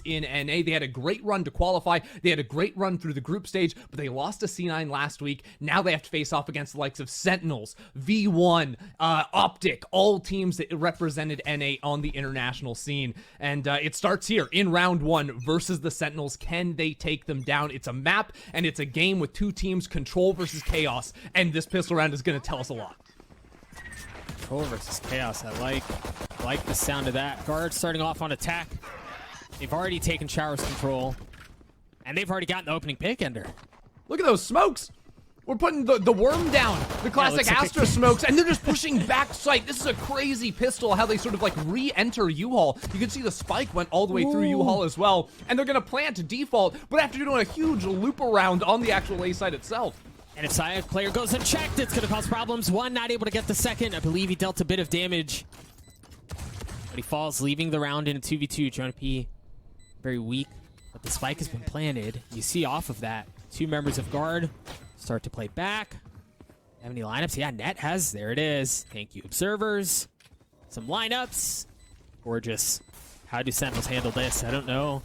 in NA. They had a great run to qualify. They had a great run through the group stage, but they lost to C9 last week. Now they have to face off against the likes of Sentinels, V1, Optic, all teams that represented NA on the international scene. And it starts here in round 1 versus the Sentinels. Can they take them down? It's a map and it's a game with two teams, Control versus Chaos, and this pistol round is going to tell us a lot. Control versus Chaos. I like the sound of that. Guard starting off on attack. They've already taken Shower's control, and they've already gotten the opening pick ender. Look at those smokes. We're putting the worm down, the classic Astra smokes, and they're just pushing back sight. This is a crazy pistol, how they sort of like re-enter U-Haul. You can see the spike went all the way through U-Haul as well, and they're gonna plant to default, but after doing a huge loop around on the actual A site itself. And if Science player goes unchecked, it's gonna cause problems. One, not able to get the second. I believe he dealt a bit of damage, but he falls, leaving the round in a 2v2. Jonah P, very weak, but the spike has been planted. You see off of that, two members of Guard start to play back. Have any lineups? Yeah, Net has. There it is. Thank you, observers. Some lineups. Gorgeous. How do Sentinels handle this? I don't know.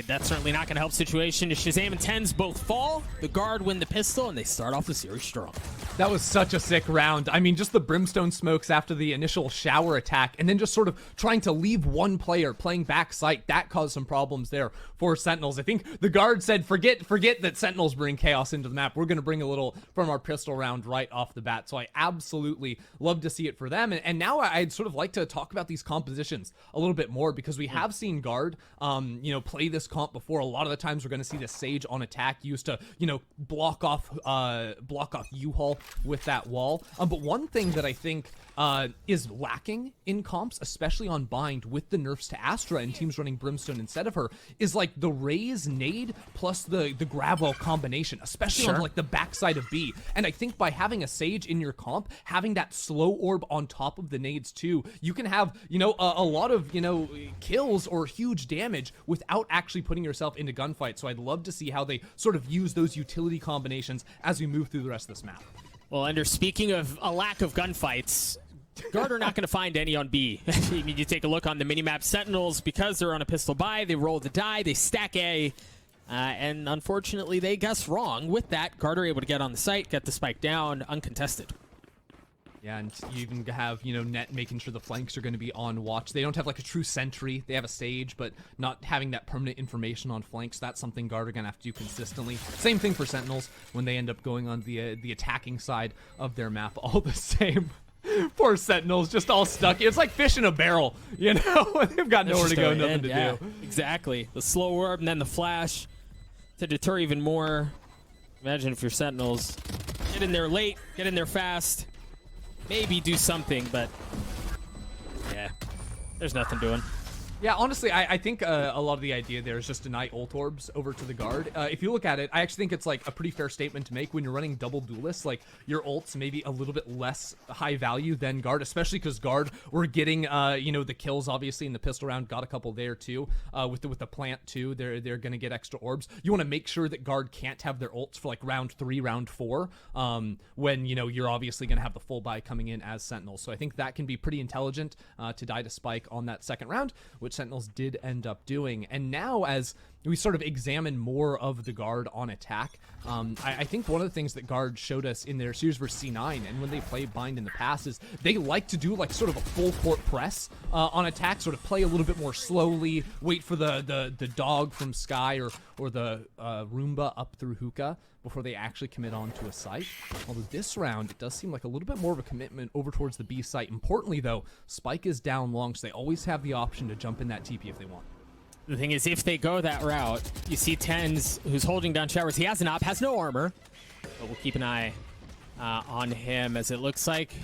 That's certainly not going to help situation. Shazam and Tens both fall. The Guard win the pistol, and they start off the series strong. That was such a sick round. I mean, just the brimstone smokes after the initial shower attack, and then just sort of trying to leave one player playing back sight. That caused some problems there for Sentinels. I think the Guard said, forget that Sentinels bring chaos into the map. We're going to bring a little from our pistol round right off the bat. So I absolutely love to see it for them. And now I'd sort of like to talk about these compositions a little bit more, because we have seen Guard, play this comp before. A lot of the times we're going to see the Sage on attack used to, block off U-Haul with that wall. But one thing that I think is lacking in comps, especially on Bind with the nerfs to Astra and teams running Brimstone instead of her, is like the Raze nade plus the grab wall combination, especially on like the backside of B. And I think by having a Sage in your comp, having that slow orb on top of the nades too, you can have, a lot of, kills or huge damage without actually putting yourself into gunfight. So I'd love to see how they sort of use those utility combinations as we move through the rest of this map. Well, Ender, speaking of a lack of gunfights, Guard are not going to find any on B. I mean, you take a look on the minimap. Sentinels, because they're on a pistol buy, they roll the die, they stack A, and unfortunately they guess wrong. With that, Guard are able to get on the site, get the spike down, uncontested. Yeah, and you even have, Net making sure the flanks are going to be on watch. They don't have like a true sentry. They have a Sage, but not having that permanent information on flanks. That's something Guard are going to have to do consistently. Same thing for Sentinels when they end up going on the attacking side of their map. All the same. Poor Sentinels, just all stuck. It's like fish in a barrel, They've got nowhere to go, nothing to do. Exactly. The slow orb and then the flash to deter even more. Imagine if you're Sentinels. Get in there late, get in there fast. Maybe do something, but yeah, there's nothing doing. Yeah, honestly, I think a lot of the idea there is just deny ult orbs over to the Guard. If you look at it, I actually think it's like a pretty fair statement to make when you're running double duelists. Like, your ults maybe a little bit less high value than Guard, especially because Guard were getting, the kills, obviously, in the pistol round. Got a couple there, too. With the plant, too, they're going to get extra orbs. You want to make sure that Guard can't have their ults for, like, round 3, round 4, when, you're obviously going to have the full buy coming in as Sentinels. So I think that can be pretty intelligent to die to spike on that second round, which Sentinels did end up doing. And now as we sort of examine more of the Guard on attack, I think one of the things that Guard showed us in their series versus C9 and when they play Bind in the past is they like to do like sort of a full court press on attack, sort of play a little bit more slowly, wait for the dog from Sky or the Roomba up through Hookah before they actually commit on to a site. Although this round, it does seem like a little bit more of a commitment over towards the B site. Importantly though, Spike is down long, so they always have the option to jump in that TP if they want. The thing is, if they go that route, you see Tens, who's holding down Showers. He has an op, has no armor, but we'll keep an eye on him, as it looks like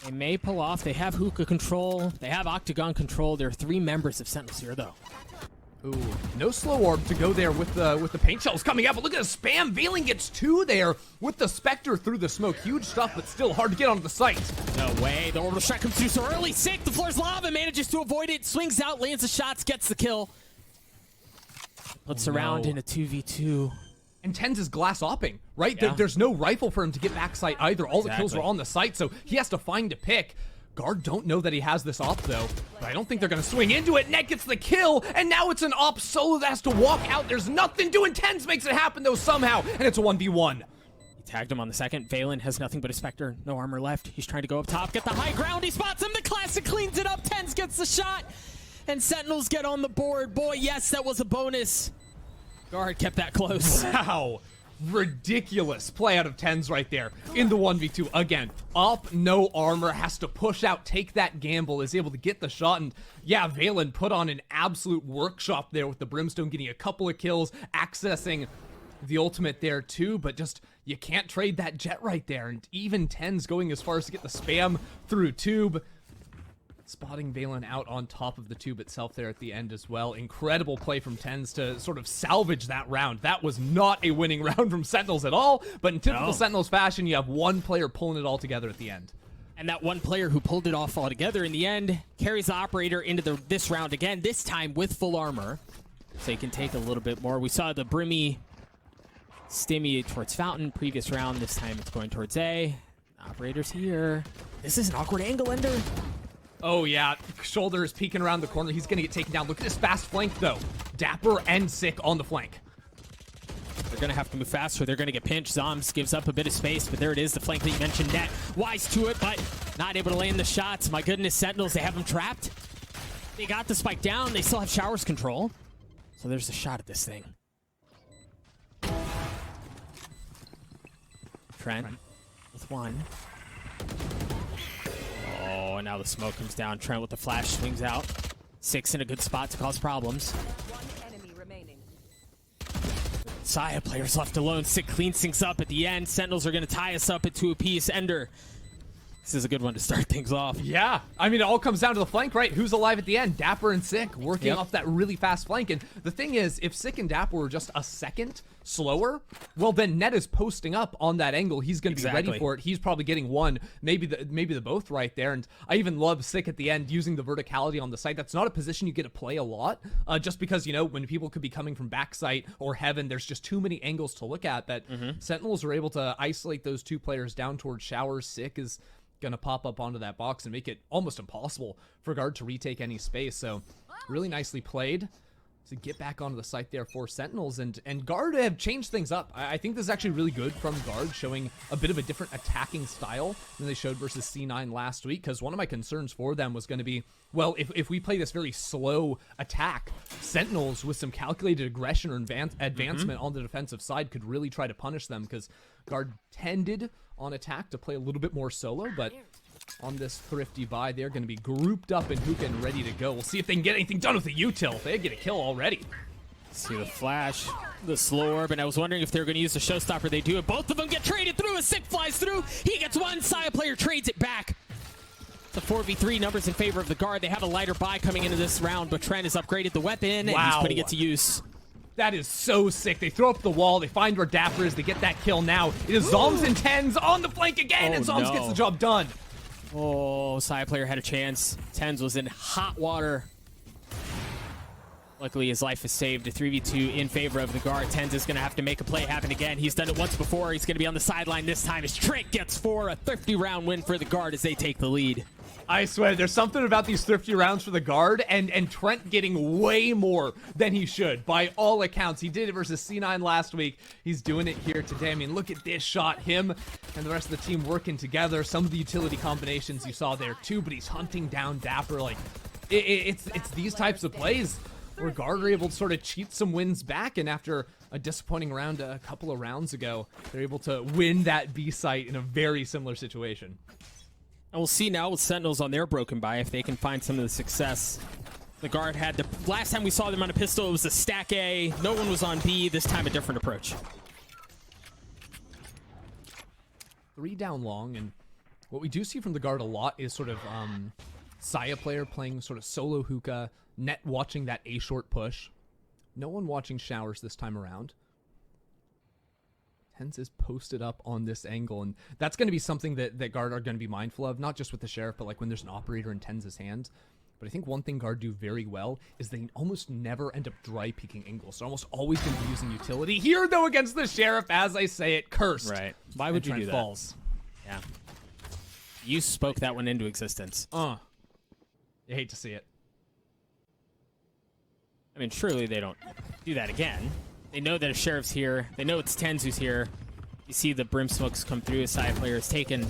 they may pull off. They have Hookah control. They have Octagon control. There are 3 members of Sentinels here, though. Ooh, no slow orb to go there with the paint shells coming out, but look at the spam. Veiling gets 2 there with the Spectre through the smoke. Huge stuff, but still hard to get onto the site. No way. The orbital strike comes through so early. Sick. The floor's lava. Manages to avoid it. Swings out, lands the shots, gets the kill. Puts around in a 2v2. And Tens is glass opping, right? Yeah. There's no rifle for him to get backside either. All the kills are on the site, so he has to find a pick. Guard don't know that he has this op though, but I don't think they're gonna swing into it. Net gets the kill, and now it's an op solo that has to walk out. There's nothing doing. TENS makes it happen though somehow, and it's a 1v1. He tagged him on the second. Valen has nothing but a Spectre, no armor left. He's trying to go up top, get the high ground. He spots him. The Classic cleans it up. TENS gets the shot, and Sentinels get on the board. Boy, yes, that was a bonus. Guard kept that close. Wow. Ridiculous play out of TENS right there in the 1v2. Again, up, no armor, has to push out, take that gamble, is able to get the shot. And yeah, Valen put on an absolute workshop there with the Brimstone, getting a couple of kills, accessing the ultimate there too. But just, you can't trade that jet right there. And even TENS going as far as to get the spam through tube. Spotting Valen out on top of the tube itself there at the end as well. Incredible play from TENS to sort of salvage that round. That was not a winning round from Sentinels at all, but in typical Sentinels fashion, you have one player pulling it all together at the end. And that one player who pulled it off all together in the end carries the operator into this round again, this time with full armor. So he can take a little bit more. We saw the Brimmy stimmy towards Fountain previous round. This time it's going towards A. Operator's here. This is an awkward angle ender. Oh yeah, Shoulder is peeking around the corner. He's gonna get taken down. Look at this fast flank though. Dapper and Sick on the flank. They're gonna have to move faster. They're gonna get pinched. Zombs gives up a bit of space, but there it is, the flank that you mentioned. Net wise to it, but not able to land the shots. My goodness, Sentinels, they have him trapped. They got the spike down. They still have Showers control. So there's a shot at this thing. Trent with one. Oh, and now the smoke comes down. Trent with the flash swings out. 6 in a good spot to cause problems. One enemy remaining. Saya players left alone. Sick clean syncs up at the end. Sentinels are going to tie us up at 2 apiece. Ender, this is a good one to start things off. Yeah, I mean, it all comes down to the flank, right? Who's alive at the end? Dapper and Sick working off that really fast flank. And the thing is, if Sick and Dapper were just a second slower, well, then Net is posting up on that angle. He's going to be ready for it. He's probably getting one, maybe the both right there. And I even love Sick at the end using the verticality on the site. That's not a position you get to play a lot, just because, you know, when people could be coming from backside or heaven, there's just too many angles to look at that Sentinels are able to isolate those 2 players down towards Showers. Sick is gonna pop up onto that box and make it almost impossible for Guard to retake any space. So really nicely played to get back onto the site there for Sentinels, and Guard have changed things up. I think this is actually really good from Guard, showing a bit of a different attacking style than they showed versus C9 last week, because one of my concerns for them was going to be, well, if we play this very slow attack, Sentinels with some calculated aggression or advancement on the defensive side could really try to punish them, because Guard tended on attack to play a little bit more solo, but on this thrifty buy, they're going to be grouped up in hookah and ready to go. We'll see if they can get anything done with the util. They get a kill already. See the flash, the slow orb, and I was wondering if they were going to use the showstopper. They do it. Both of them get traded through. A Sick flies through. He gets one. Saya player trades it back. The 4v3 numbers in favor of the Guard. They have a lighter buy coming into this round, but Trent has upgraded the weapon, and he's putting it to use. That is so sick. They throw up the wall. They find where Dapper is. They get that kill now. It is Zoms and TENS on the flank again, and Zoms gets the job done. Oh, Saya player had a chance. TENS was in hot water. Luckily, his life is saved. A 3v2 in favor of the Guard. TENS is going to have to make a play happen again. He's done it once before. He's going to be on the sideline this time as Trent gets 4. A thrifty round win for the Guard as they take the lead. I swear, there's something about these thrifty rounds for the Guard, and Trent getting way more than he should, by all accounts. He did it versus C9 last week. He's doing it here today. I mean, look at this shot. Him and the rest of the team working together. Some of the utility combinations you saw there, too, but he's hunting down Dapper. Like, it's these types of plays where Guard are able to sort of cheat some wins back, and after a disappointing round a couple of rounds ago, they're able to win that B site in a very similar situation. And we'll see now with Sentinels on their broken buy if they can find some of the success. The Guard had the last time we saw them on a pistol, it was a stack A. No one was on B. This time a different approach. 3 down long, and what we do see from the Guard a lot is sort of Saya player playing sort of solo hookah, Net watching that A short push. No one watching Showers this time around. TENS is posted up on this angle, and that's going to be something that Guard are going to be mindful of, not just with the Sheriff, but like when there's an operator in TENS' hands. But I think one thing Guard do very well is they almost never end up dry peeking angles. They're almost always going to be using utility. Here, though, against the Sheriff, as I say it, cursed. Right. Why would you do that? Falls. Yeah. You spoke that one into existence. You hate to see it. I mean, surely they don't do that again. They know that a Sheriff's here. They know it's Tens who's here. You see the brim smokes come through. A side player is taken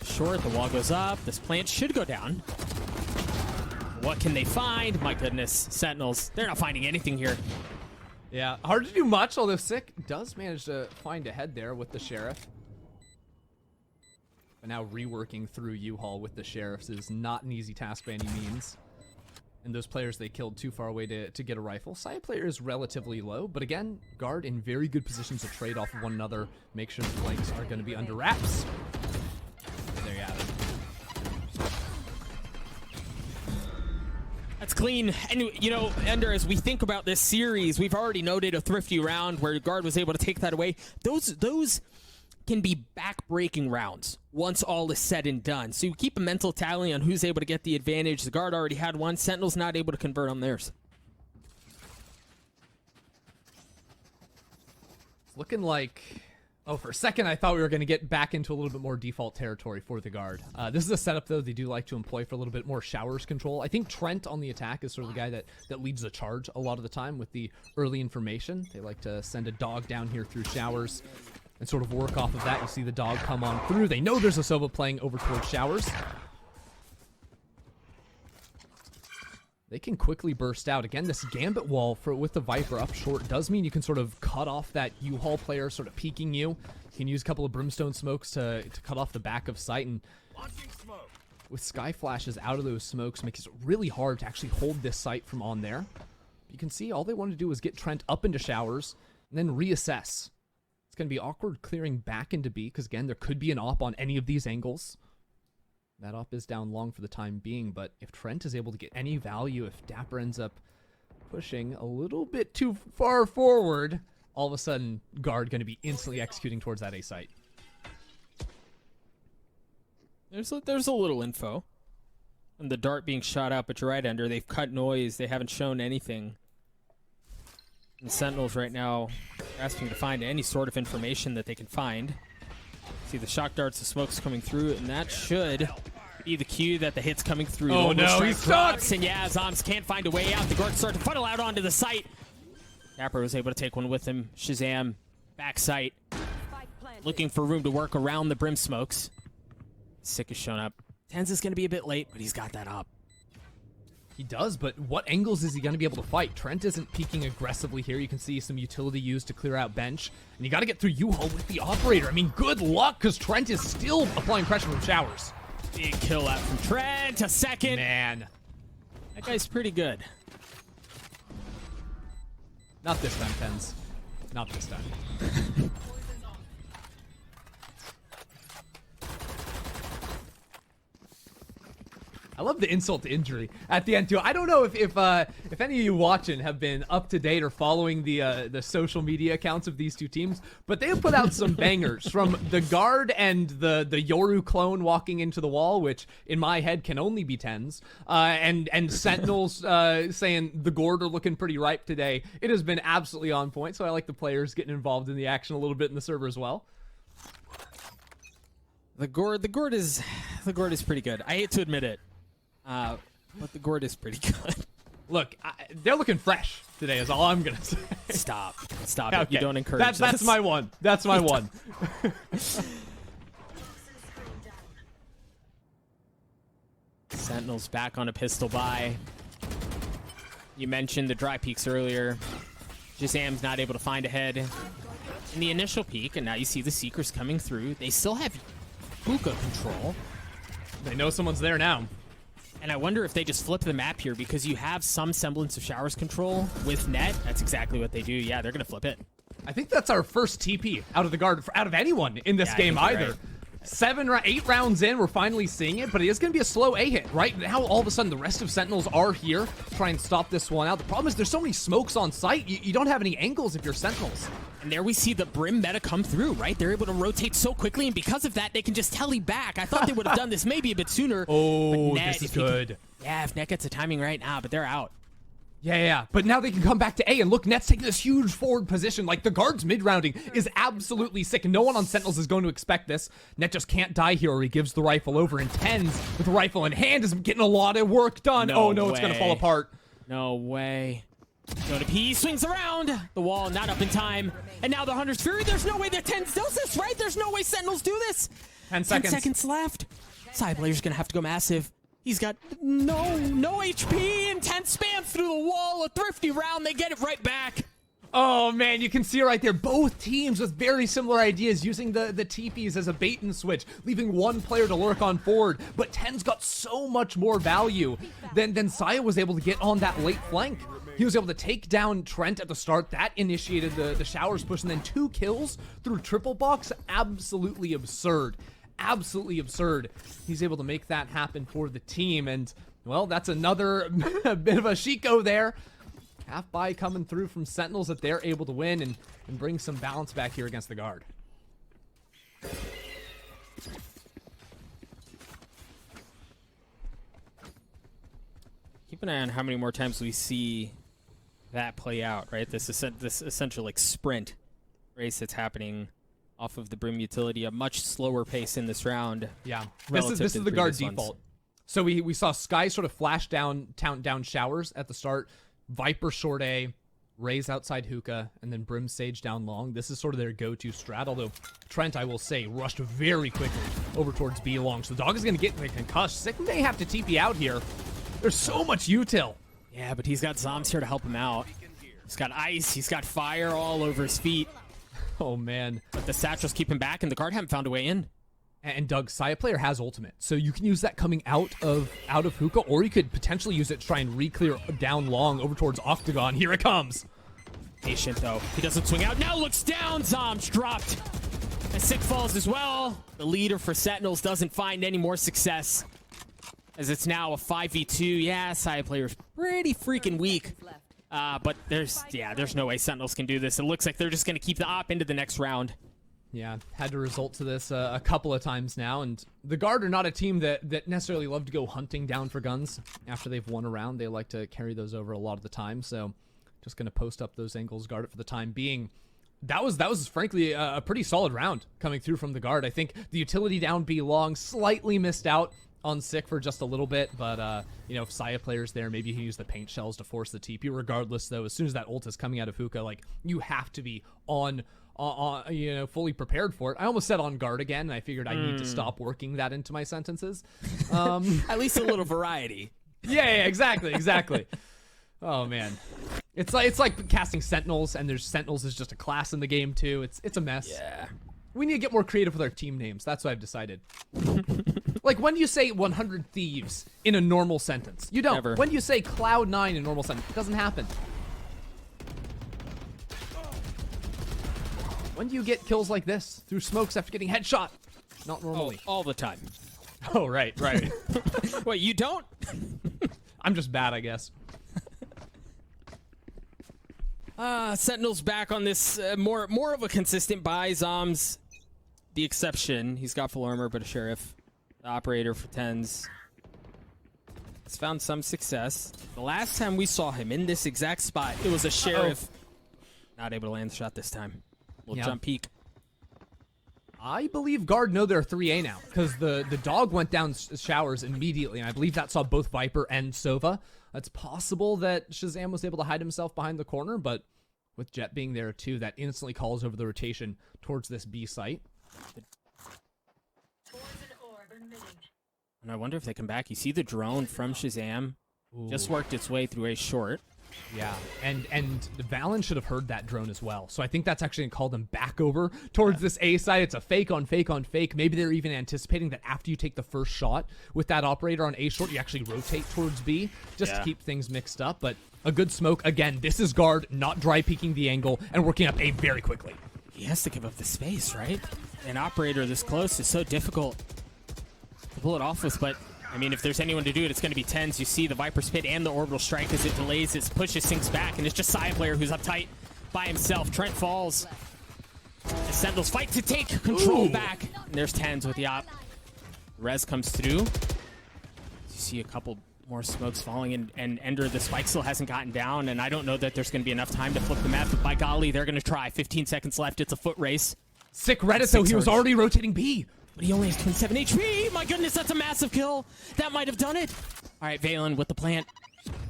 short. The wall goes up. This plant should go down. What can they find? My goodness. Sentinels. They're not finding anything here. Yeah, hard to do much, although Sick does manage to find a head there with the Sheriff. But now reworking through U-Haul with the Sheriffs is not an easy task by any means. And those players they killed too far away to get a rifle. Side player is relatively low, but again, guard in very good positions to trade off of one another, make sure the flanks are going to be under wraps. There you have it. That's clean. And, you know, Ender, as we think about this series, we've already noted a thrifty round where guard was able to take that away. Those can be back-breaking rounds once all is said and done. So you keep a mental tally on who's able to get the advantage. The guard already had one. Sentinel's not able to convert on theirs. It's looking like... Oh, for a second, I thought we were going to get back into a little bit more default territory for the guard. This is a setup, though, they do like to employ for a little bit more showers control. I think Trent on the attack is sort of the guy that leads the charge a lot of the time with the early information. They like to send a dog down here through showers and sort of work off of that. You see the dog come on through. They know there's a Sova playing over towards showers. They can quickly burst out. Again, this Gambit wall with the Viper up short does mean you can sort of cut off that U-Haul player sort of peeking you. You can use a couple of Brimstone smokes to cut off the back of sight. And with Sky Flashes out of those smokes makes it really hard to actually hold this site from on there. You can see all they wanted to do was get Trent up into showers and then reassess. It's going to be awkward clearing back into B because, again, there could be an op on any of these angles. That op is down long for the time being, but if Trent is able to get any value, if Dapper ends up pushing a little bit too far forward, all of a sudden, guard going to be instantly executing towards that A site. There's a little info. And the dart being shot out, but you're right, Ender. They've cut noise. They haven't shown anything. And Sentinels right now asking to find any sort of information that they can find. See the shock darts, the smoke's coming through, and that should be the cue that the hit's coming through. Oh no, he's stuck! And yeah, Zoms can't find a way out. The guards start to funnel out onto the site. Dapper was able to take one with him. Shazam, back sight. Looking for room to work around the brim smokes. Sick has shown up. Tens is going to be a bit late, but he's got that up. He does, but what angles is he going to be able to fight? Trent isn't peeking aggressively here. You can see some utility used to clear out bench. And you got to get through U-Haul with the operator. I mean, good luck, because Trent is still applying pressure from showers. Big kill out from Trent. A second. Man. That guy's pretty good. Not this time, Tens. Not this time. I love the insult to injury at the end too. I don't know if any of you watching have been up to date or following the social media accounts of these two teams, but they have put out some bangers from the guard and the Yoru clone walking into the wall, which in my head can only be Tens, and Sentinels saying the gourd are looking pretty ripe today. It has been absolutely on point, so I like the players getting involved in the action a little bit in the server as well. The gourd is pretty good. I hate to admit it. But the gourd is pretty good. Look, they're looking fresh today is all I'm going to say. Stop Okay. it. You don't encourage this. That's my one. That's my one. Sentinels back on a pistol buy. You mentioned the dry peaks earlier. Jazam's not able to find a head in the initial peak, and now you see the Seekers coming through. They still have hookah control. They know someone's there now. And I wonder if they just flip the map here because you have some semblance of showers control with net. That's exactly what they do. Yeah, they're going to flip it. I think that's our first TP out of the guard, out of anyone in this game either. Right. 8 rounds in, we're finally seeing it, but it is going to be a slow A hit. Right now, all of a sudden, the rest of Sentinels are here to try and stop this one out. The problem is there's so many smokes on site, you don't have any angles if you're Sentinels. And there we see the Brim meta come through, right? They're able to rotate so quickly, and because of that, they can just telly back. I thought they would have done this maybe a bit sooner. Oh, Net, this is good. Yeah, if Net gets the timing right now, but they're out. Yeah. But now they can come back to A, and look, Net's taking this huge forward position. Like, the guard's mid-rounding is absolutely sick. No one on Sentinels is going to expect this. Net just can't die here, or he gives the rifle over, and TENS, with the rifle in hand, is getting a lot of work done. No Oh, no, it's going to fall way. apart. No way. Jonah P swings around. The wall not up in time. And now the Hunter's Fury. There's no way that TENS does this, right? There's no way Sentinels do this. 10 seconds. 10 seconds left. Side player's going to have to go massive. He's got no HP, and TENS spams through the wall. A thrifty round. They get it right back. Oh, man, you can see right there, both teams with very similar ideas, using the TPs as a bait and switch, leaving one player to lurk on forward. But TENS got so much more value than Saya was able to get on that late flank. He was able to take down Trent at the start. That initiated the showers push, and then 2 kills through triple box. Absolutely absurd. Absolutely absurd. He's able to make that happen for the team, and, well, that's another bit of a Chico there. Half buy coming through from Sentinels that they're able to win and bring some balance back here against the guard. Keep an eye on how many more times we see that play out, right? This essential like sprint race that's happening off of the Brim utility, a much slower pace in this round. Yeah, relative this to is the the guard previous ones. default. So we saw Sky sort of flash down showers at the start, Viper short A, Raze outside hookah, and then Brim Sage down long. This is sort of their go-to strat, although Trent, I will say, rushed very quickly over towards B long. So the dog is going to get the concussed. Sick may have to TP out here. There's so much util. Yeah, but he's got Zoms here to help him out. He's got ice, he's got fire all over his feet. Oh, man. But the satchels keep him back, and the guard haven't found a way in. And Doug, Saya player has ultimate, so you can use that coming out of hookah, or you could potentially use it to try and re-clear down long over towards Octagon. Here it comes. Patient, though. He doesn't swing out. Now looks down. Zoms dropped. And Sick falls as well. The leader for Sentinels doesn't find any more success, as it's now a 5v2. Yeah, Saya player's pretty freaking weak. But there's no way Sentinels can do this. It looks like they're just going to keep the op into the next round. Yeah, had to result to this a couple of times now, and the guard are not a team that necessarily love to go hunting down for guns after they've won a round. They like to carry those over a lot of the time, so just going to post up those angles, guard it for the time being. That was frankly a pretty solid round coming through from the guard. I think the utility down B long slightly missed out on Sick for just a little bit, but you know, if Saya player's there, maybe he can use the paint shells to force the TP. Regardless, though, as soon as that ult is coming out of hookah, like, you have to be on you know, fully prepared for it. I almost said on guard again, and I figured I need to stop working that into my sentences. At least a little variety. Yeah, exactly. Oh man, it's like casting Sentinels, and there's Sentinels is just a class in the game too. It's a mess. Yeah. We need to get more creative with our team names. That's what I've decided. Like, when do you say 100 Thieves in a normal sentence? You don't. Never. When do you say Cloud9 in a normal sentence? It doesn't happen. When do you get kills like this through smokes after getting headshot? Not normally. All the time. Oh, right. Wait, you don't? I'm just bad, I guess. Sentinel's back on this more of a consistent buy. Zoms, the exception. He's got full armor, but a sheriff. The operator for TENS has found some success. The last time we saw him in this exact spot, it was a sheriff. Not able to land the shot this time. Little jump peek. I believe guard know they're 3A now, because the dog went down showers immediately, and I believe that saw both Viper and Sova. It's possible that Shazam was able to hide himself behind the corner, but with Jet being there too, that instantly calls over the rotation towards this B site. And I wonder if they come back. You see the drone from Shazam just worked its way through a short. Yeah, and Valen should have heard that drone as well. So I think that's actually going to call them back over towards this A side. It's a fake on fake on fake. Maybe they're even anticipating that after you take the first shot with that operator on A short, you actually rotate towards B just to keep things mixed up. But a good smoke. Again, this is guard not dry peeking the angle and working up A very quickly. He has to give up the space, right? An operator this close is so difficult to pull it off with, but I mean, if there's anyone to do it, it's going to be TENS. You see the Viper Spit and the Orbital Strike as it delays, it pushes things back, and it's just Saya player who's uptight by himself. Trent falls. The Sentinels fight to take control back. And there's TENS with the op. Rez comes through. You see a couple More smokes falling, and Ender, the spike still hasn't gotten down, and I don't know that there's going to be enough time to flip the map, but by golly, they're going to try. 15 seconds left. It's a foot race. Sick Reddit, though. He was already rotating B. But he only has 27 HP. My goodness, that's a massive kill. That might have done it. All right, Valen with the plant.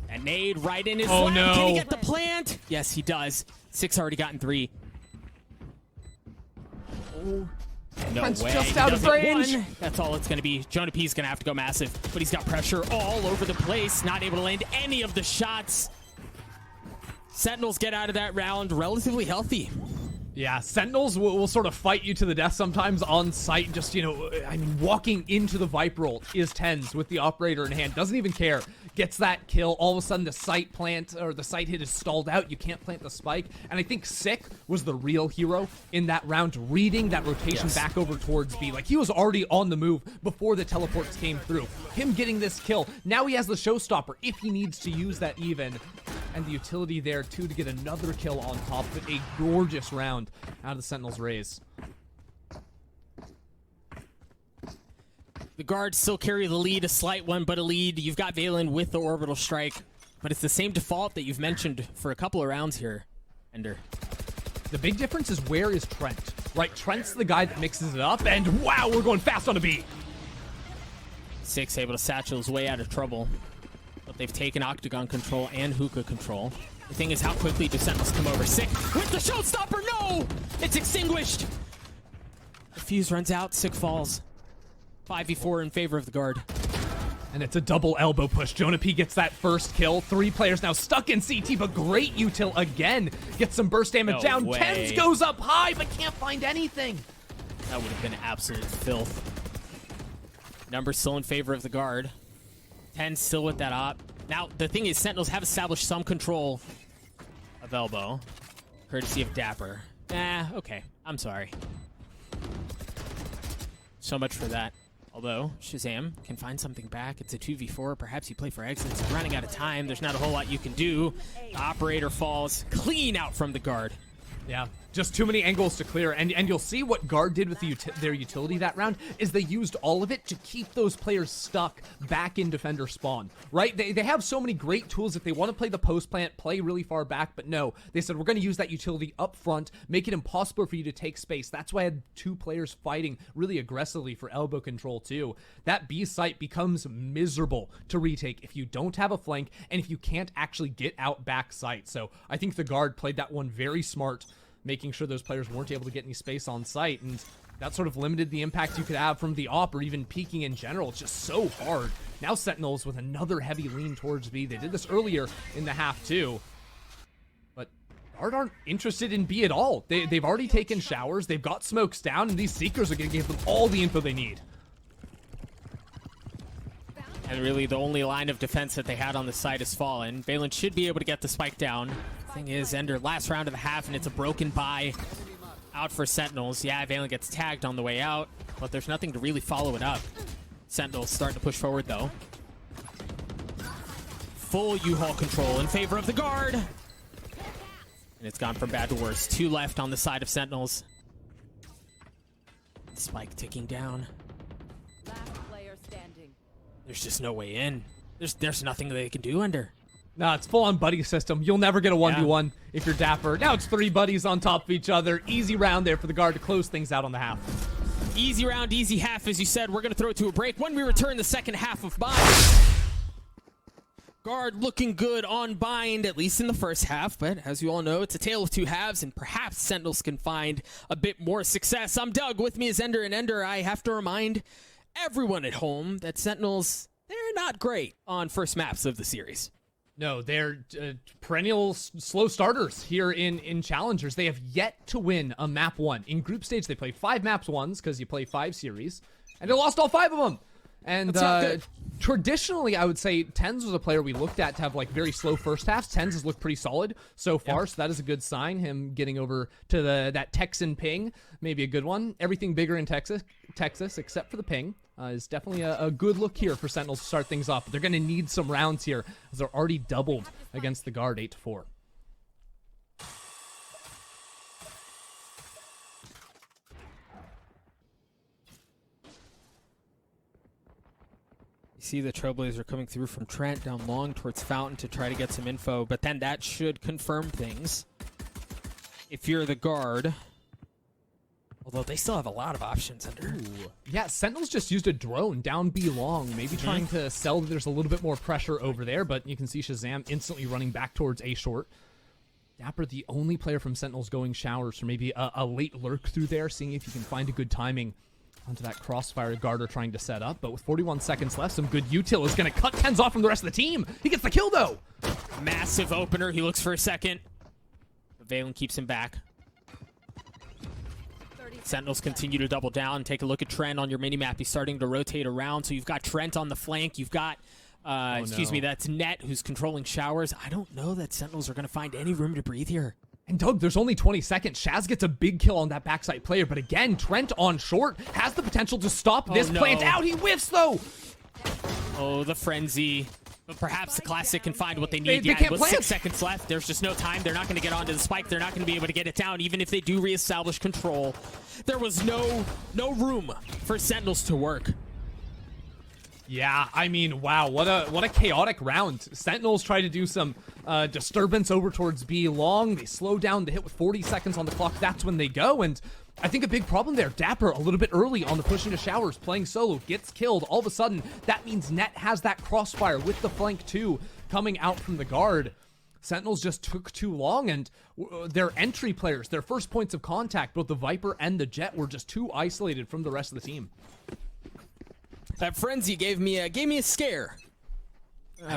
That nade right in his lap. No. Can he get the plant? Yes, he does. 6 already gotten 3. Oh. No Prince way. just He out does of it range. one. That's all it's going to be. Jonah P's going to have to go massive, but he's got pressure all over the place. Not able to land any of the shots. Sentinels get out of that round relatively healthy. Yeah, Sentinels will sort of fight you to the death sometimes on site. Just, I mean, walking into the Viper ult is TENS with the operator in hand. Doesn't even care. Gets that kill. All of a sudden, the site plant or the site hit is stalled out. You can't plant the spike. And I think Sick was the real hero in that round, reading that rotation back over towards B. Like, he was already on the move before the teleports came through. Him getting this kill. Now he has the showstopper if he needs to use that even. And the utility there, too, to get another kill on top of it. A gorgeous round out of the Sentinels' Raze. The guards still carry the lead, a slight one, but a lead. You've got Valen with the orbital strike, but it's the same default that you've mentioned for a couple of rounds here, Ender. The big difference is where is Trent, right? Trent's the guy that mixes it up, and wow, we're going fast on a B. 6 able to satchel his way out of trouble. But they've taken Octagon control and Hookah control. The thing is, how quickly do Sentinels come over? Sick with the showstopper. No! It's extinguished. The fuse runs out. Sick falls. 5v4 in favor of the guard. And it's a double elbow push. Jonah P gets that first kill. 3 players now stuck in CT, but great util again. Gets some burst damage down. way. TENS goes up high, but can't find anything. That would have been absolute filth. Numbers still in favor of the guard. 10 still with that op. Now, the thing is, Sentinels have established some control of elbow, courtesy of Dapper. Okay. I'm sorry. So much for that. Although, Shazam can find something back. It's a 2v4. Perhaps you play for exits. Running out of time. There's not a whole lot you can do. The operator falls clean out from the guard. Yeah, just too many angles to clear. And you'll see what guard did with their utility that round is they used all of it to keep those players stuck back in defender spawn, right? They have so many great tools if they want to play the post plant, play really far back, but no. They said, we're going to use that utility up front, make it impossible for you to take space. That's why I had 2 players fighting really aggressively for elbow control too. That B site becomes miserable to retake if you don't have a flank and if you can't actually get out back site. So I think the guard played that one very smart, making sure those players weren't able to get any space on site, and that sort of limited the impact you could have from the op or even peeking in general. It's just so hard. Now Sentinels with another heavy lean towards B. They did this earlier in the half too, but Guard aren't interested in B at all. They've already taken showers, they've got smokes down, and these Seekers are going to give them all the info they need. And really, the only line of defense that they had on the side has fallen. Valen should be able to get the spike down. Thing is, Ender, last round of the half, and it's a broken buy out for Sentinels. Yeah, Valen gets tagged on the way out, but there's nothing to really follow it up. Sentinels starting to push forward, though. Full U-Haul control in favor of the guard. And it's gone from bad to worse. 2 left on the side of Sentinels. Spike ticking down. Last player standing. There's just no way in. There's nothing they can do, Ender. Nah, it's full-on buddy system. You'll never get a 1v1 if you're Dapper. Now it's 3 buddies on top of each other. Easy round there for the guard to close things out on the half. Easy round, easy half, as you said. We're going to throw it to a break. When we return, the second half of Bind. Guard looking good on Bind, at least in the first half. But as you all know, it's a tale of 2 halves, and perhaps Sentinels can find a bit more success. I'm Doug. With me is Ender. And Ender, I have to remind everyone at home that Sentinels, they're not great on first maps of the series. No, they're perennial slow starters here in Challengers. They have yet to win a map 1. In group stage, they play 5 maps 1s because you play 5 series, and they lost all 5 of them. And traditionally, I would say TENS was a player we looked at to have like very slow first halves. TENS has looked pretty solid so far, so that is a good sign. Him getting over to that Texan ping, maybe a good one. Everything bigger in Texas except for the ping. Is definitely a good look here for Sentinels to start things off. But they're going to need some rounds here as they're already doubled against the guard 8-4. See the Trailblazer coming through from Trent down long towards Fountain to try to get some info, but then that should confirm things. If you're the guard, although they still have a lot of options under. Ooh. Yeah, Sentinels just used a drone down B long, maybe trying to sell that there's a little bit more pressure over there, but you can see Shazam instantly running back towards A short. Dapper, the only player from Sentinels going showers, or maybe a late lurk through there, seeing if you can find a good timing onto that crossfire Garter trying to set up. But with 41 seconds left, some good util is going to cut Tens off from the rest of the team. He gets the kill, though. Massive opener. He looks for a second. But Valen keeps him back. Sentinels continue to double down. Take a look at Trent on your minimap. He's starting to rotate around. So you've got Trent on the flank. You've got, that's Net who's controlling showers. I don't know that Sentinels are going to find any room to breathe here. And Doug, there's only 20 seconds. Shaz gets a big kill on that backside player. But again, Trent on short has the potential to stop this plant out. He whiffs, though. Oh, the frenzy. But perhaps the Classic can find what they need. They can't with plant. 6 seconds left. There's just no time. They're not going to get onto the spike. They're not going to be able to get it down. Even if they do reestablish control, there was no room for Sentinels to work. Yeah, I mean, wow, what a chaotic round. Sentinels try to do some disturbance over towards B long. They slow down the hit with 40 seconds on the clock. That's when they go, and I think a big problem there. Dapper a little bit early on the push into showers, playing solo, gets killed. All of a sudden, that means Net has that crossfire with the flank too coming out from the guard. Sentinels just took too long, and their entry players, their first points of contact, both the Viper and the Jet, were just too isolated from the rest of the team. That frenzy gave me a scare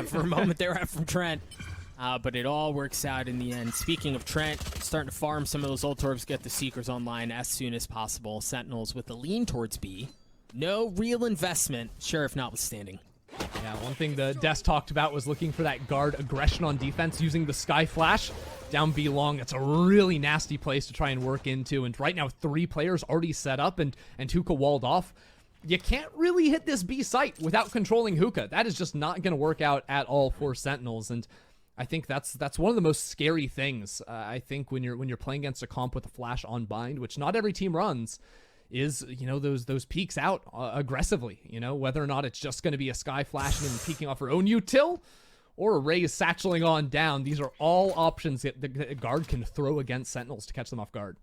for a moment there from Trent, but it all works out in the end. Speaking of Trent, starting to farm some of those ult orbs, get the Seekers online as soon as possible. Sentinels with a lean towards B. No real investment, Sheriff notwithstanding. Yeah, one thing the Des talked about was looking for that guard aggression on defense using the Sky Flash down B long. It's a really nasty place to try and work into, and right now 3 players already set up and Hookah walled off. You can't really hit this B site without controlling Hookah. That is just not going to work out at all for Sentinels, and I think that's one of the most scary things. I think when you're playing against a comp with a flash on bind, which not every team runs, is those peeks out aggressively. Whether or not it's just going to be a Sky Flash and then peeking off her own util, or a Raze satcheling on down. These are all options that the guard can throw against Sentinels to catch them off guard.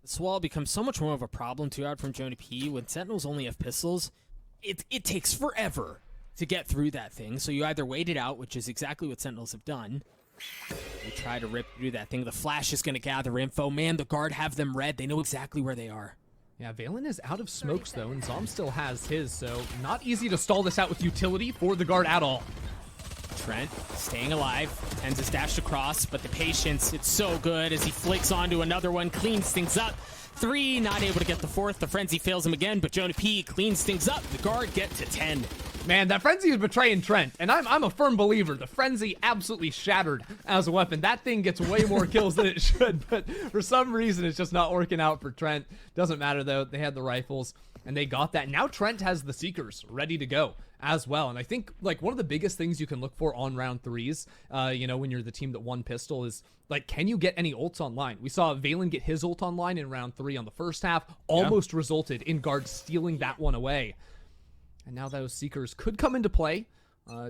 This wall becomes so much more of a problem too out from Jonah P. When Sentinels only have pistols, it takes forever to get through that thing. So you either wait it out, which is exactly what Sentinels have done. They try to rip through that thing. The Flash is going to gather info. Man, the guard have them read. They know exactly where they are. Yeah, Valen is out of smokes though, and Zom still has his, so not easy to stall this out with utility for the guard at all. Trent staying alive, ends his dash across, but the patience, it's so good as he flicks onto another one, cleans things up. 3, not able to get the 4th. The frenzy fails him again, but Jonah P cleans things up. The guard get to 10. Man, that frenzy is betraying Trent, and I'm a firm believer. The frenzy absolutely shattered as a weapon. That thing gets way more kills than it should, but for some reason it's just not working out for Trent. Doesn't matter though, they had the rifles and they got that. Now Trent has the Seekers ready to go as well, and I think like one of the biggest things you can look for on round 3s, when you're the team that won pistol, is like, can you get any ults online? We saw Valen get his ult online in round 3 on the first half, almost resulted in guard stealing that one away. And now those Seekers could come into play,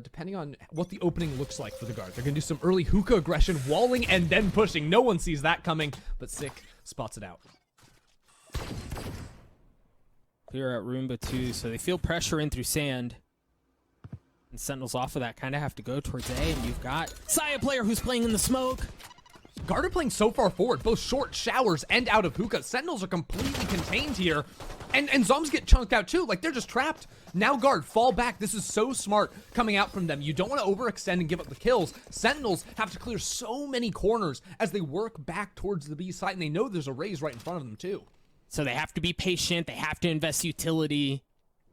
depending on what the opening looks like for the guard. They're going to do some early Hookah aggression, walling and then pushing. No one sees that coming, but Sick spots it out. Clear out Roomba too, so they feel pressure in through sand. And Sentinels off of that kind of have to go towards A, and you've got Saya player who's playing in the smoke. Guard are playing so far forward, both short showers and out of Hookah. Sentinels are completely contained here. And Zoms get chunked out too, like they're just trapped. Now guard, fall back. This is so smart coming out from them. You don't want to overextend and give up the kills. Sentinels have to clear so many corners as they work back towards the B site, and they know there's a Raze right in front of them too. So they have to be patient. They have to invest utility.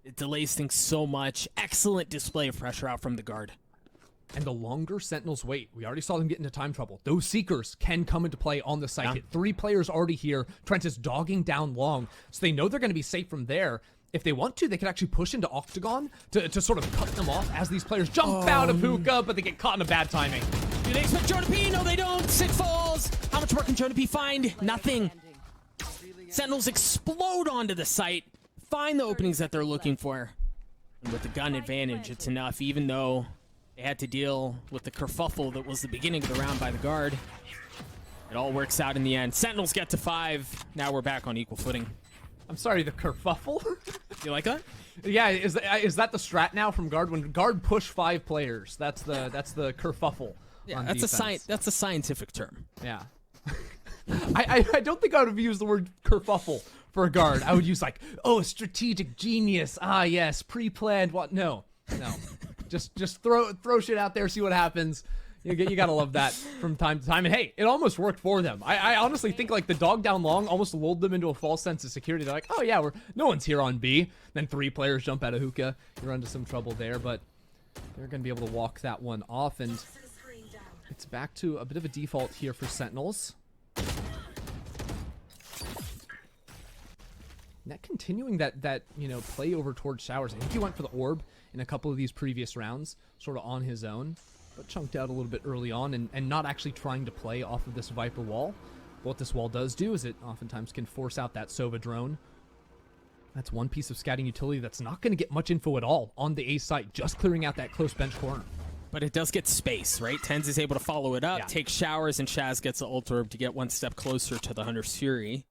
It delays things so much. Excellent display of pressure out from the guard. And the longer Sentinels wait, we already saw them get into time trouble. Those Seekers can come into play on the site. Yeah. 3 players already here. Trent is dogging down long, so they know they're going to be safe from there. If they want to, they could actually push into Octagon to sort of cut them off as these players jump out of Hookah, but they get caught in a bad timing. Do they expect Jonah P? No, they don't. Sick falls. How much more can Jonah P find? Nothing. Sentinels explode onto the site. Find the openings that they're looking for. And with the gun advantage, it's enough, even though they had to deal with the kerfuffle that was the beginning of the round by the guard. It all works out in the end. Sentinels get to 5. Now we're back on equal footing. I'm sorry, the kerfuffle? You like that? Yeah, is that the strat now from guard? When guard push 5 players, that's the kerfuffle. Yeah, on that's defense. that's a scientific term. Yeah. I don't think I would have used the word kerfuffle for a guard. I would use like, oh, strategic genius. Ah, yes, pre-planned. What? No. just throw shit out there, see what happens. You gotta love that from time to time. And hey, it almost worked for them. I honestly think like the dog down long almost lulled them into a false sense of security. They're like, oh yeah, no one's here on B. Then 3 players jump out of hookah. You run into some trouble there, but they're gonna be able to walk that one off, and it's back to a bit of a default here for Sentinels. Net continuing that play over towards Showers. I think he went for the orb in a couple of these previous rounds, sort of on his own, but chunked out a little bit early on and not actually trying to play off of this Viper wall. But what this wall does do is it oftentimes can force out that Sova drone. That's one piece of scouting utility that's not going to get much info at all on the A site, just clearing out that close bench corner. But it does get space, right? Tens is able to follow it up, take Showers, and Shaz gets the ult orb to get one step closer to the Hunter's Fury.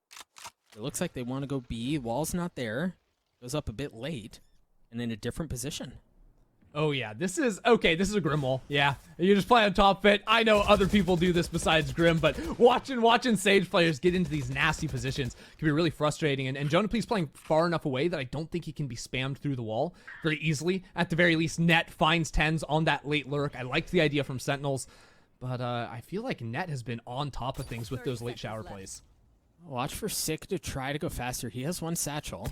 It looks like they want to go B. Wall's not there. Goes up a bit late and in a different position. Oh yeah, this is a Grim wall. Yeah, you just play on top of it. I know other people do this besides Grim, but watching Sage players get into these nasty positions can be really frustrating. And Jonah P's playing far enough away that I don't think he can be spammed through the wall very easily. At the very least, Net finds Tens on that late lurk. I liked the idea from Sentinels, but I feel like Net has been on top of things with those late shower plays. Watch for Sick to try to go faster. He has 1 satchel.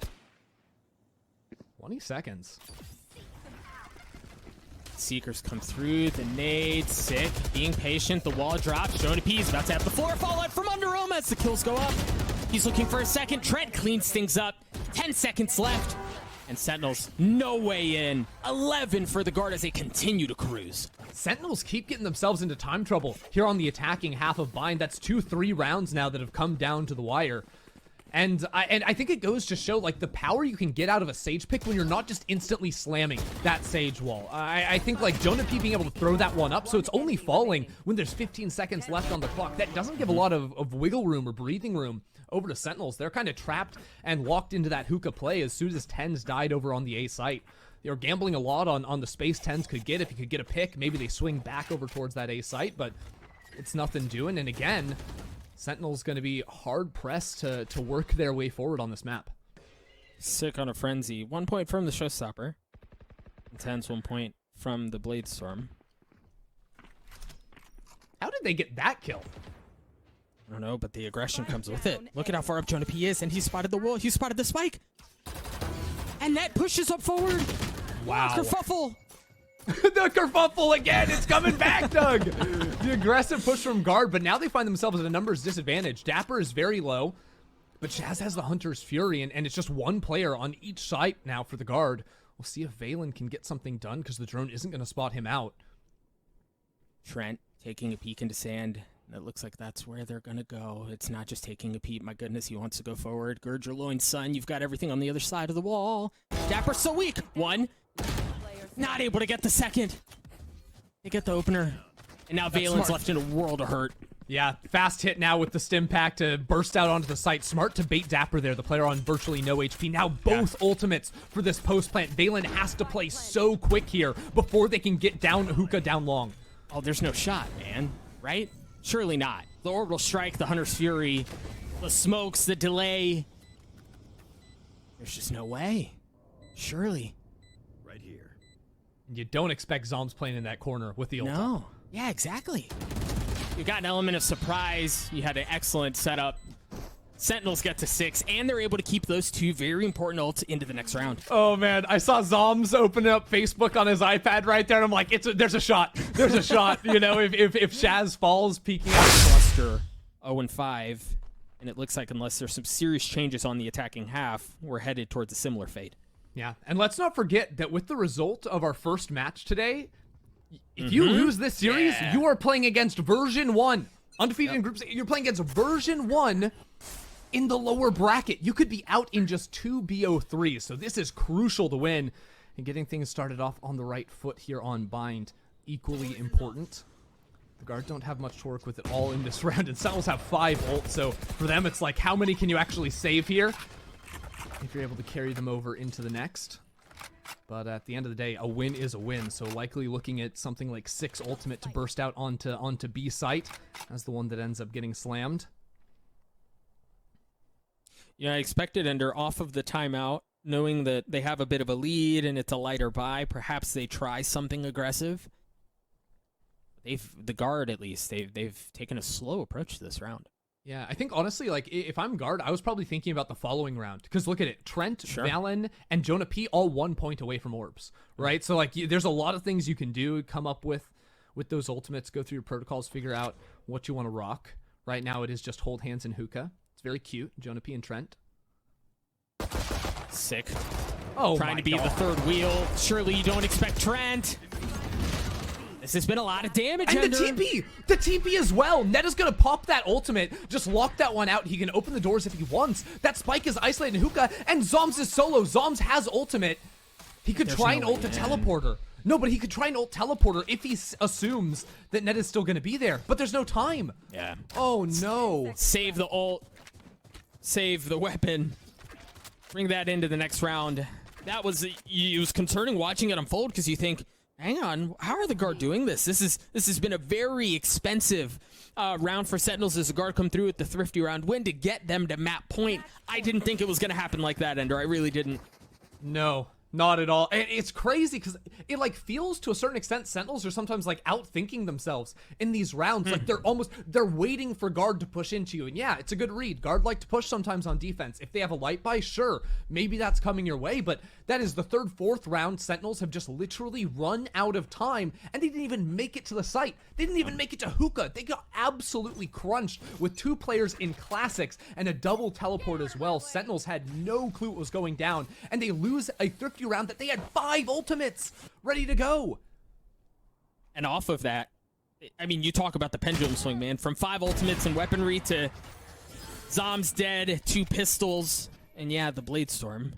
20 seconds. Seekers come through, the nade, Sick, being patient, the wall drops, Jonah P is about to have the floor fall out from under him as the kills go up. He's looking for a second, Trent cleans things up, 10 seconds left, and Sentinels, no way in. 11 for the guard as they continue to cruise. Sentinels keep getting themselves into time trouble here on the attacking half of Bind. That's 2-3 rounds now that have come down to the wire. And I think it goes to show like the power you can get out of a Sage pick when you're not just instantly slamming that Sage wall. I think like Jonah P being able to throw that one up so it's only falling when there's 15 seconds left on the clock. That doesn't give a lot of wiggle room or breathing room over to Sentinels. They're kind of trapped and locked into that hookah play as soon as Tens died over on the A site. They were gambling a lot on the space Tens could get. If he could get a pick, maybe they swing back over towards that A site, but it's nothing doing. And again, Sentinel's going to be hard-pressed to work their way forward on this map. Sick on a frenzy. 1 point from the Showstopper. Tens 1 point from the Bladestorm. How did they get that kill? I don't know, but the aggression comes with it. Look at how far up Jonah P is, and he spotted the wall. He spotted the spike. And that pushes up forward. Wow. Kerfuffle. The kerfuffle again. It's coming back, Doug. The aggressive push from guard, but now they find themselves at a numbers disadvantage. Dapper is very low, but Shaz has the Hunter's Fury, and it's just 1 player on each site now for the guard. We'll see if Valen can get something done because the drone isn't going to spot him out. Trent taking a peek into sand. It looks like that's where they're going to go. It's not just taking a peek. My goodness, he wants to go forward. Gird your loins, son. You've got everything on the other side of the wall. Dapper's so weak. 1. Not able to get the second. They get the opener. And now Valen's left in a world of hurt. Yeah, fast hit now with the stim pack to burst out onto the site. Smart to bait Dapper there, the player on virtually no HP. Now both ultimates for this post plant. Valen has to play so quick here before they can get down hookah down long. Oh, there's no shot, man. Right? Surely not. The orbital strike, the Hunter's Fury, the smokes, the delay. There's just no way. Surely. Right here. You don't expect Zombs playing in that corner with the ult. No. Yeah, exactly. You got an element of surprise. You had an excellent setup. Sentinels get to 6, and they're able to keep those 2 very important ults into the next round. Oh, man. I saw Zombs open up Facebook on his iPad right there, and I'm like, there's a shot. There's a shot. You know, if Shaz falls peeking out. Cluster 0-5, and it looks like unless there's some serious changes on the attacking half, we're headed towards a similar fate. Yeah, and let's not forget that with the result of our first match today, if you lose this series, you are playing against version 1. Undefeated in groups. You're playing against version 1 in the lower bracket. You could be out in just 2 BO3s, so this is crucial to win. And getting things started off on the right foot here on Bind, equally important. The guard don't have much to work with at all in this round, and Sentinels have 5 ults, so for them it's like, how many can you actually save here? If you're able to carry them over into the next. But at the end of the day, a win is a win, so likely looking at something like 6 ultimate to burst out onto B site as the one that ends up getting slammed. Yeah, I expected Ender off of the timeout, knowing that they have a bit of a lead and it's a lighter buy. Perhaps they try something aggressive. The guard, at least, they've taken a slow approach to this round. Yeah, I think honestly, like, if I'm guard, I was probably thinking about the following round. Because look at it, Trent, Valen, and Jonah P all 1 point away from orbs, right? So, like, there's a lot of things you can do, come up with those ultimates, go through your protocols, figure out what you want to rock. Right now, it is just hold hands and hookah. It's very cute, Jonah P and Trent. Sick. Oh, trying to be the third wheel. Surely you don't expect Trent. This has been a lot of damage. And the TP as well. Ned is going to pop that ultimate, just lock that one out. He can open the doors if he wants. That spike is isolated in hookah, and Zoms is solo. Zoms has ultimate. He could try and ult a teleporter. No, but he could try and ult teleporter if he assumes that Ned is still going to be there. But there's no time. Yeah. Oh, no. Save the ult. Save the weapon. Bring that into the next round. That was, it was concerning watching it unfold because you think, hang on, how are the guard doing this? This has been a very expensive round for Sentinels as the guard come through with the thrifty round win to get them to map point. I didn't think it was going to happen like that, Ender. I really didn't. No, not at all. And it's crazy because it like feels to a certain extent Sentinels are sometimes like outthinking themselves in these rounds. Like they're waiting for guard to push into you. And yeah, it's a good read. Guard like to push sometimes on defense. If they have a light buy, sure, maybe that's coming your way. But that is the 3rd, 4th round. Sentinels have just literally run out of time, and they didn't even make it to the site. They didn't even make it to hookah. They got absolutely crunched with 2 players in classics and a double teleport as well. Sentinels had no clue what was going down, and they lose a thrifty round that they had 5 ultimates ready to go. And off of that, I mean, you talk about the pendulum swing, man. From 5 ultimates and weaponry to Zom's dead, 2 pistols, and yeah, the Blade Storm.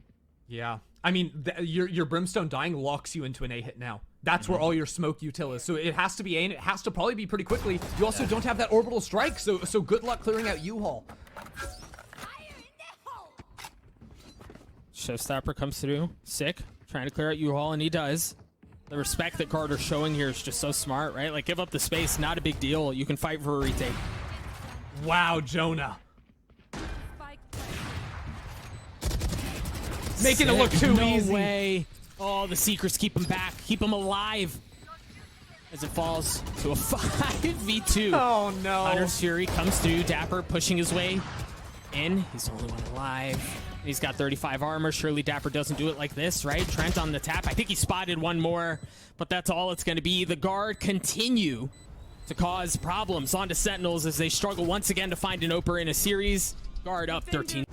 Yeah. I mean, your Brimstone dying locks you into an A hit now. That's where all your smoke util is. So it has to be A, and it has to probably be pretty quickly. You also don't have that orbital strike, so good luck clearing out U-Haul. Showstopper comes through. Sick. Trying to clear out U-Haul, and he does. The respect that Carter's showing here is just so smart, right? Like, give up the space, not a big deal. You can fight for a retake. Wow, Jonah. Making it look too easy. No way. Oh, the Seekers keep him back. Keep him alive. As it falls to a 5v2. Oh, no. Hunter's Fury comes through. Dapper pushing his way in. He's the only one alive. He's got 35 armor. Surely Dapper doesn't do it like this, right? Trent on the tap. I think he spotted one more, but that's all it's going to be. The guard continue to cause problems onto Sentinels as they struggle once again to find an Oper in a series. Guard up 13.